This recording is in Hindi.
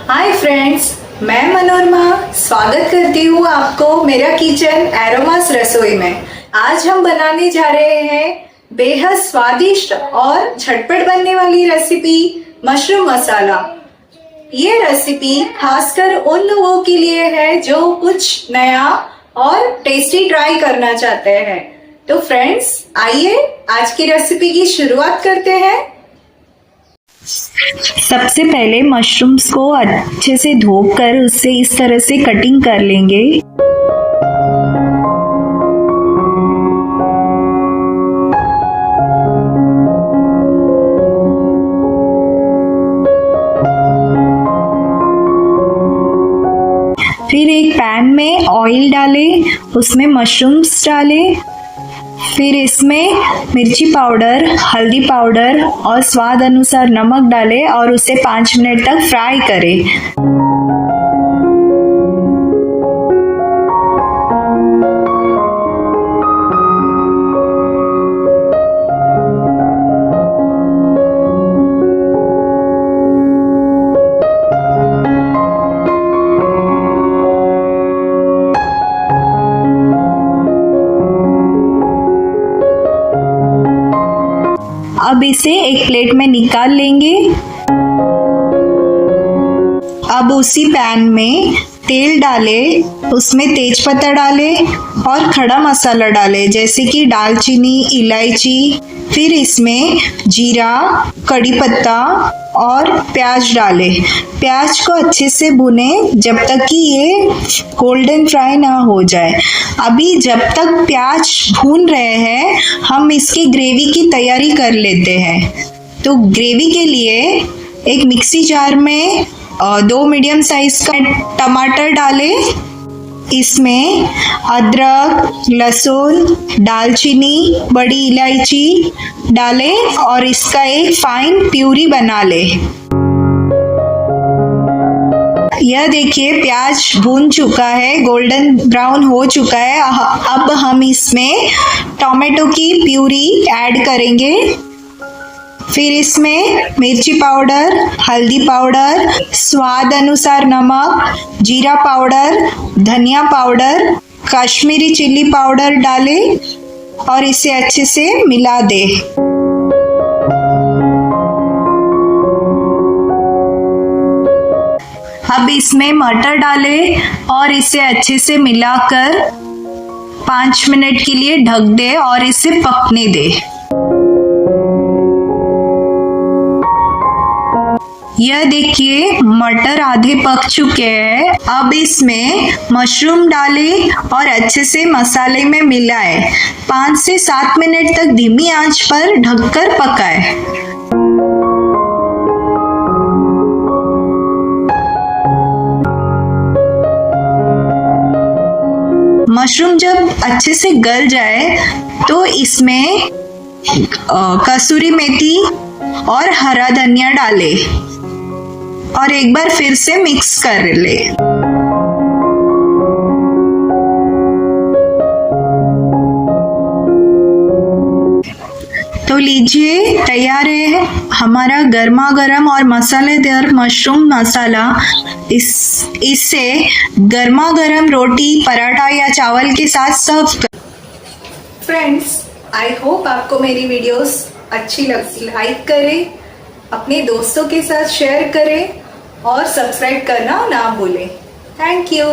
हाय फ्रेंड्स, मैं मनोरमा स्वागत करती हूँ आपको मेरा किचन एरोमास रसोई में। आज हम बनाने जा रहे हैं बेहद स्वादिष्ट और झटपट बनने वाली रेसिपी मशरूम मसाला। ये रेसिपी खासकर उन लोगों के लिए है जो कुछ नया और टेस्टी ट्राई करना चाहते हैं। तो फ्रेंड्स, आइए आज की रेसिपी की शुरुआत करते हैं। सबसे पहले मशरूम्स को अच्छे से धोकर उससे इस तरह से कटिंग कर लेंगे। फिर एक पैन में ऑयल डालें, उसमें मशरूम्स डालें। फिर इसमें मिर्ची पाउडर, हल्दी पाउडर और स्वाद अनुसार नमक डालें और उसे 5 मिनट तक फ्राई करें। अब इसे एक प्लेट में निकाल लेंगे। अब उसी पैन में तेल डालें, उसमें तेजपत्ता डालें और खड़ा मसाला डालें जैसे कि दालचीनी, इलायची। फिर इसमें जीरा, कड़ी पत्ता और प्याज डालें। प्याज को अच्छे से भुनें जब तक कि ये गोल्डन फ्राई ना हो जाए। अभी जब तक प्याज भून रहे हैं हम इसकी ग्रेवी की तैयारी कर लेते हैं। तो ग्रेवी के लिए एक मिक्सी जार में 2 मीडियम साइज का टमाटर डालें। इसमें अदरक, लहसुन, दालचीनी, बड़ी इलायची डालें और इसका एक फाइन प्यूरी बना लें। यह देखिए प्याज भून चुका है, गोल्डन ब्राउन हो चुका है। अब हम इसमें टोमेटो की प्यूरी ऐड करेंगे। फिर इसमें मिर्ची पाउडर, हल्दी पाउडर, स्वाद अनुसार नमक, जीरा पाउडर, धनिया पाउडर, कश्मीरी चिल्ली पाउडर डालें और इसे अच्छे से मिला दें। अब इसमें मटर डालें और इसे अच्छे से मिलाकर 5 मिनट के लिए ढक दें और इसे पकने दें। यह देखिए मटर आधे पक चुके हैं। अब इसमें मशरूम डालें और अच्छे से मसाले में मिलाएं। 5 से 7 मिनट तक धीमी आंच पर ढककर पकाएं। मशरूम जब अच्छे से गल जाए तो इसमें कसूरी मेथी और हरा धनिया डालें और एक बार फिर से मिक्स कर ले। तो लीजिए तैयार है हमारा गर्मा गर्म और मसालेदार मशरूम मसाला। इससे गर्मा गर्म रोटी, पराठा या चावल के साथ सर्व कर। फ्रेंड्स, आई होप आपको मेरी वीडियोस अच्छी लगी। लाइक करें, अपने दोस्तों के साथ शेयर करें और सब्सक्राइब करना ना भूलें। Thank you.